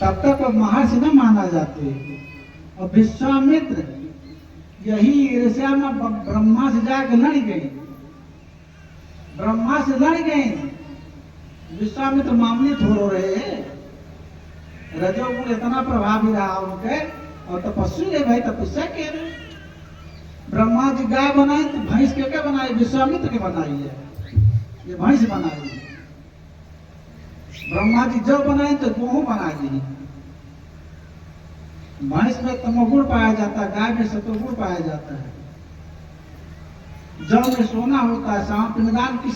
तब तक वो महर्षि न माना जाते। और विश्वामित्र यही ईर्ष्या में ब्रह्मा से जाकर लड़ गए, ब्रह्मा से लड़ गए। विश्वामित्र मामूली थोड़ो रहे, रजोगुण इतना प्रभावी रहा उनके, और तपस्वी है भाई, तपस्या के रहे। ब्रह्मा जी गाय बनाए तो भैंस के क्या बनाई? विश्वामित्र के बनाई है, ये भैंस बनाई है। ब्रह्मा जी जौ बनाए तो गेहूं बना दी। भैंस में तमोगुण पाया जाता है, गाय में सतोगुण पाया जाता है। जौ में सोना होता है। शाम पिंडदान किस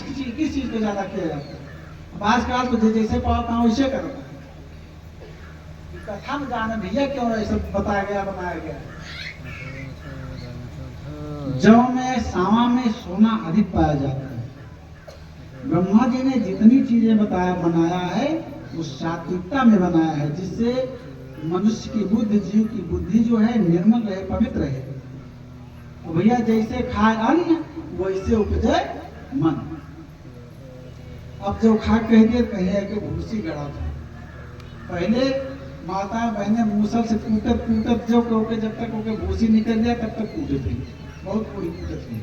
चीज को ज्यादा किया जाता है? अब आजकल तो जैसे पाता हूं वैसे करता है। कथा में जाने भैया क्यों ऐसा बताया गया, बनाया गया? जौ में सावा में सोना अधिक पाया जाता है। ब्रह्मा जी ने जितनी चीजें बनाया है वो सात्विकता में बनाया है, जिससे मनुष्य की बुद्धि, जीव की बुद्धि जो है निर्मल रहे, पवित्र रहे। और भैया जैसे खाए अन्न वैसे उपजे मन। अब जो खा कह दिए कहिए कि भूसी गड़ा था। पहले माता बहने मूसल से कूटत कूटत जो के जब तक ओके भूसी निकल जाए तब तक कूटे थे, बहुत पूरी कूटत थी।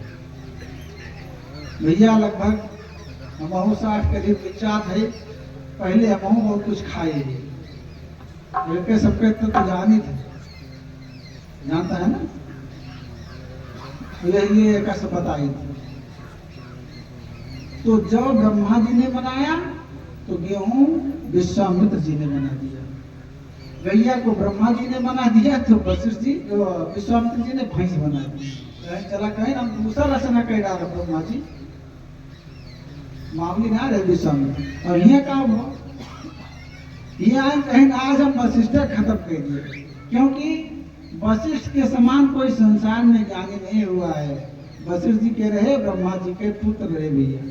भैया लगभग हमहू 60 करीब विचार है। पहले हमहू बहुत कुछ खाए थे, सबके तो जानी थे, जानता है ना, यही एक सब बताई थी। तो जब ब्रह्मा जी ने बनाया तो गेहूं विश्वामित्र जी ने बना दिया। गैया को ब्रह्मा जी ने बना दिया तो वशिष्ठ जी विश्वामित्र जी ने भैंस बना दी। चला कहीं हम दूसरा रचना कह रहा था ब्रह्मा जी, मामूली ना रहे विश्वामित्र। और यह काम हो, यह कहीं आज हम वशिष्ठ खत्म कर दिए, क्योंकि वशिष्ठ के समान कोई संसार में ज्ञानी नहीं हुआ है। वशिष्ठ जी के रहे ब्रह्मा जी के पुत्र रहे भैया।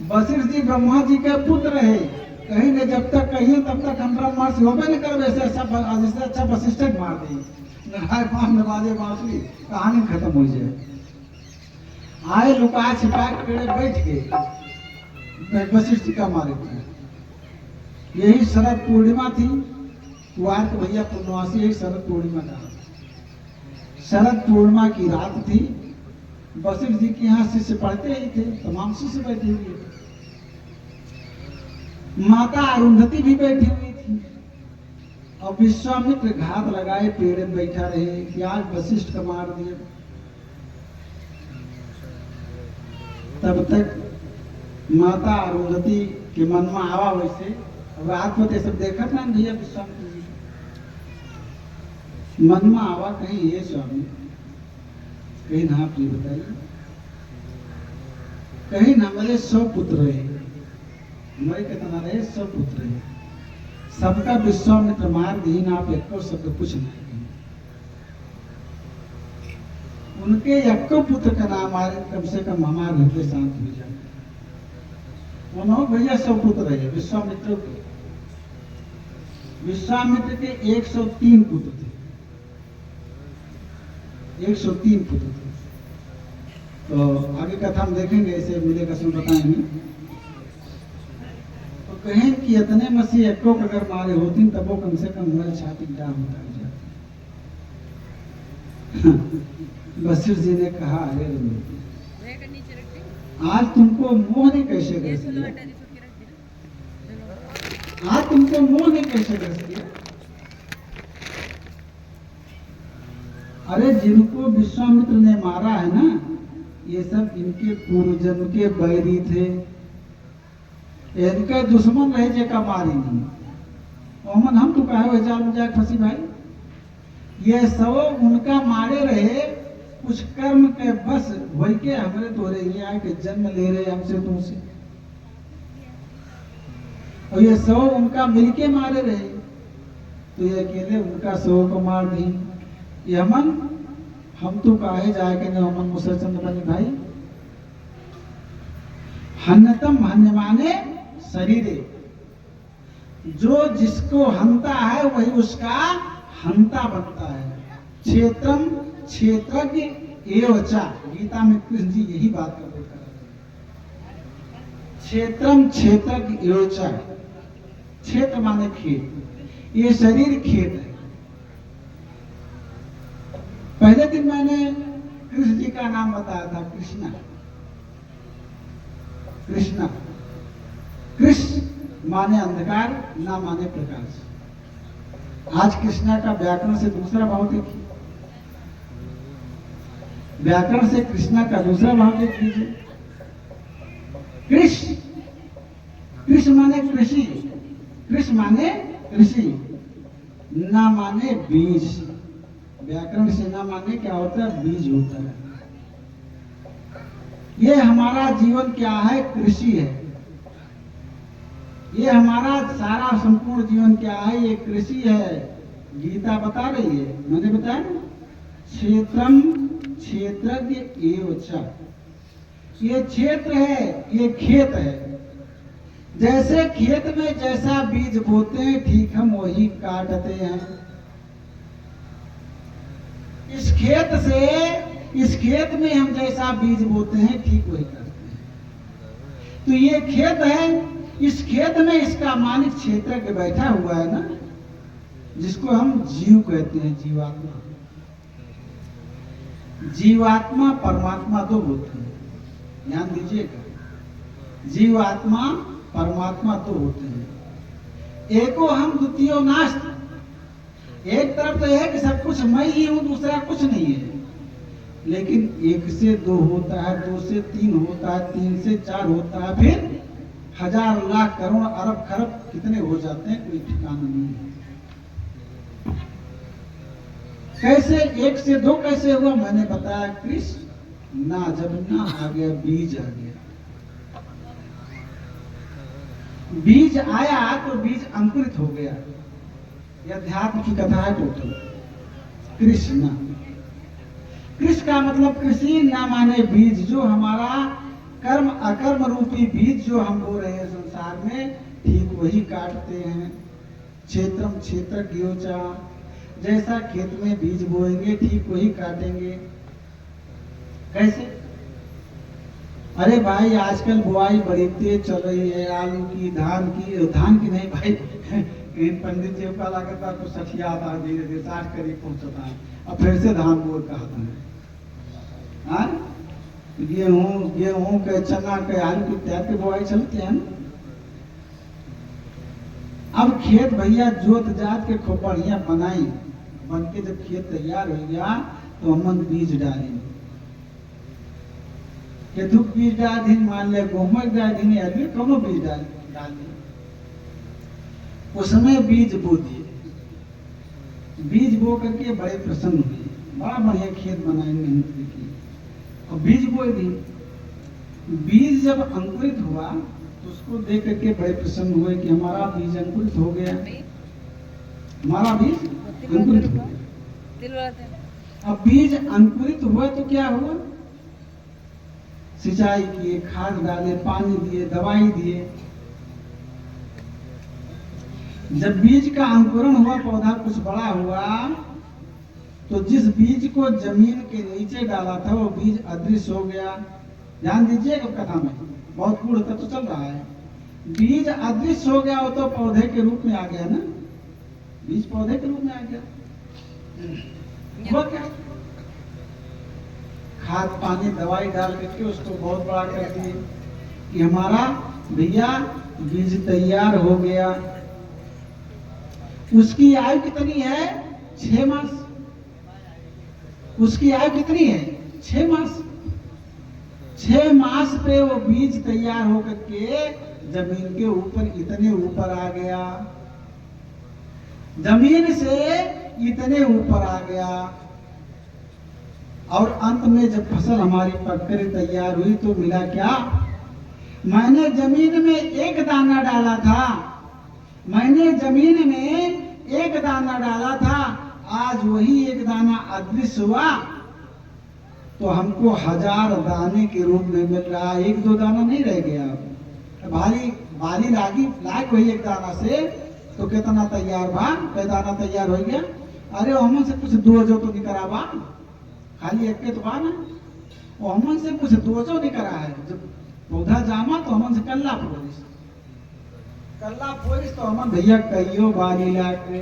वशिष्ठ जी ब्रह्मा जी के पुत्र रहे, कहीं ने जब तक कहिए तब तक हम ब्रह्मर्षि होबे नहीं कर, वैसे अच्छा वशिष्ठ मार दी, नवाजे बांसुरी, कहानी खत्म हो जाए। आए लुका छिपा के पेड़ बैठ गए, वशिष्ठ जी का मारे थे। यही शरद पूर्णिमा थी, कुआर के भैया पूर्णवासी, यही शरद पूर्णिमा का शरद पूर्णिमा की रात थी। वशिष्ठ जी के यहाँ शिष्य पढ़ते ही थे, तमाम शिष्य बैठे हुए थे। माता अरुंधति भी बैठी हुई थी। और विश्वामित्र घात लगाए पेड़ में बैठा रहे कि आज वशिष्ठ का मार दिया। तब तक माता अरुंधति के मन में आवा वैसे, रात में सब देखा ना भैया विश्वामित्र जी मन में आवा कहीं ये स्वामी कहीं ना प्रिय बताइए, कहीं ना मेरे 100 पुत्र रहे, हमारे कितना रहे 100 पुत्र रहे, सबका विश्वामित्र मार दी ना, आप एक शब्द कुछ नहीं। उनके एक पुत्र का नाम आए कम से कम हमारे हृदय शांत हो जाए। उन्होंने भैया 100 पुत्र रहे विश्वामित्र के। विश्वामित्र के 103 पुत्र थे, 103 पुत्र थे। तो आगे कथा हम देखेंगे, ऐसे मिलेगा सुन बताएंगे। तो कहें कि इतने मसीह एक अगर मारे होती तब वो कम से कम मेरे छाती डाल उतार जाती। वशिष्ठ जी ने कहा, अरे आज तुमको मोह ने कैसे ग्रस किया, आज तुमको मोह ने कैसे ग्रस किया। अरे जिनको विश्वामित्र ने मारा है ना, ये सब इनके पूर्वजन्म के बैरी थे, इनके दुश्मन रहे जे का मारी नहीं। मोहम्मद हम तो कहे हजार में जाए फंसी भाई, ये सब उनका मारे रहे, कुछ कर्म के बस वही के हमारे तोरे यहाँ के जन्म ले रहे हमसे तुमसे, और ये सब उनका मिलके मारे रहे, तो ये अकेले उनका सब को मार दी। ये हम तो काहे जाए के हमन मुसलचंद बनी भाई। हन्नतम हन्यमाने शरीरे, जो जिसको हंता है वही उसका हंता बनता है। क्षेत्रम क्षेत्रज्ञ एवचा, गीता में कृष्ण जी यही बात का बोल कर रहे हैं। क्षेत्रम क्षेत्रज्ञ एवचा, क्षेत्र माने खेत, ये शरीर खेत है। पहले दिन मैंने कृष्ण जी का नाम बताया था, कृष्णा। कृष्णा, कृष्ण माने अंधकार, ना माने प्रकाश। आज कृष्णा का व्याकरण से दूसरा भाव देखिए, व्याकरण से कृष्णा का दूसरा भाव देख लीजिए। कृष्ण, कृष्ण माने कृषि, कृष्ण माने कृषि, ना माने बीज। व्याकरण से ना माने क्या होता है, बीज होता है। ये हमारा जीवन क्या है, कृषि है। ये हमारा सारा संपूर्ण जीवन क्या है, ये कृषि है। गीता बता रही है, मैंने बताया ना, क्षेत्रम क्षेत्रज्ञ एव च। ये क्षेत्र है, ये खेत है। जैसे खेत में जैसा बीज बोते हैं, ठीक हम वही काटते हैं। इस खेत में हम जैसा बीज बोते हैं, ठीक वही करते हैं। तो ये खेत है, इस खेत में इसका मालिक क्षेत्रज्ञ बैठा हुआ है ना, जिसको हम जीव कहते हैं, जीवात्मा। जीवात्मा परमात्मा दो होते हैं, ध्यान दीजिएगा। जीवात्मा परमात्मा दो होते हैं। एको हम द्वितीयो नास्ति। एक तरफ तो है कि सब कुछ मैं ही हूं, दूसरा कुछ नहीं है। लेकिन एक से दो होता है, दो से तीन होता है, तीन से चार होता है, फिर हजार लाख करोड़ अरब खरब कितने हो जाते हैं, कोई ठिकाना नहीं है। कैसे एक से दो कैसे हुआ, मैंने बताया। कृष्ण ना, जब ना आ गया, बीज आ गया। बीज आया तो बीज अंकुरित हो गया। यह अध्यात्म की कथा है टोटल। कृष्ण, कृष्ण का मतलब कृषि, ना माने बीज। जो हमारा कर्म अकर्म रूपी बीज जो हम बो रहे हैं संसार में, ठीक वही काटते हैं। क्षेत्रम क्षेत्रज्ञ च। जैसा खेत में बीज बोएंगे, ठीक वही काटेंगे। कैसे? अरे भाई, आजकल बुआई बड़ी तेज चल रही है, आलू की, धान की नहीं भाई। पंडित जी का लागत आपको सठिया आता है, धीरे धीरे 60 करीब पहुंचता है, अब फिर से धान बोर कहता है। गेहूं के, चना के, आलू की इत्यादि की बुआई चलती है ना। अब खेत भैया जोत जात के खूब बढ़िया बनाई, बन के जब खेत तैयार हो गया तो हम बीज डालेंगे। केतुक बीज डाल दी, मान लिया गेहूं डाल दी, अरबी कौनो बीज डाल दी। उसमें बीज बो दिए। बीज बो करके बड़े प्रसन्न हुए, बड़ा बढ़िया खेत बनाए, मेहनत की और बीज बो दी। बीज जब अंकुरित हुआ तो उसको देख करके बड़े प्रसन्न हुए कि हमारा बीज अंकुरित हो गया, हमारा बीज अंकुरित हो गया। अब बीज अंकुरित हुआ तो क्या हुआ, सिंचाई किए, खाद डाले, पानी दिए, दवाई दिए। जब बीज का अंकुरण हुआ, पौधा कुछ बड़ा हुआ, तो जिस बीज को जमीन के नीचे डाला था वो बीज अदृश्य हो गया। ध्यान दीजिएगा कथा में, बहुत गूढ़ तत्व चल रहा है। बीज अदृश्य हो गया, वो तो पौधे के रूप में आ गया ना, बीज पौधे के रूप में आ गया। वो क्या, खाद पानी दवाई डाल करके उसको बहुत बड़ा कर दिए कि हमारा भैया बीज तैयार हो गया। उसकी आयु कितनी है, 6 मास। उसकी आयु कितनी है, 6 मास। 6 मास पे वो बीज तैयार होकर के जमीन के ऊपर, इतने ऊपर आ गया, जमीन से इतने ऊपर आ गया। और अंत में जब फसल हमारी पककर तैयार हुई तो मिला क्या, मैंने जमीन में एक दाना डाला था, मैंने जमीन में एक दाना डाला था, आज वही एक दाना अदृश्य हुआ तो हमको 1000 दाने के रूप में मिल रहा। 1-2 दाना नहीं रह गया। बाली लाग वही एक दाना से तो कितना तैयार बा, कई दाना तैयार हो गया। अरे हमन से कुछ 2 जो तो निकला बा, खाली एक के तो बा ना, वो हमन से कुछ 2 जो निकला है। जब पौधा जामा तो हमन से कल्ला कल्ला पोइस तो हम भैया कईयो बाली लाके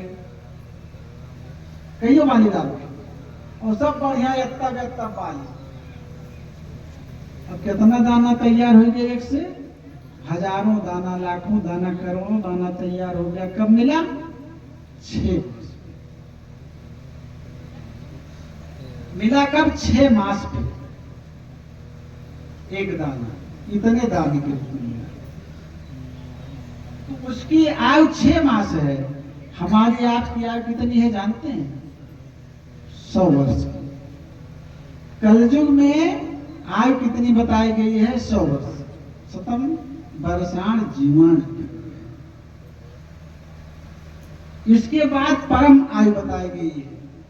कईयो बाली लाके और सब बढ़िया इतना बाली। अब कितना दाना तैयार हो गया? एक से हजारों दाना, लाखों दाना, करोड़ों दाना तैयार हो गया। कब मिला? 6 मास मिला। कब? 6 मास पे एक दाना, इतने दाने के रूप में मिला। तो उसकी आयु 6 मास है। हमारी आपकी आयु कितनी है जानते हैं? 100 वर्ष की। कलयुग में आयु कितनी बताई गई है? 100 वर्ष। शतम वर्षाण जीवन। इसके बाद परम आयु बताई गई है।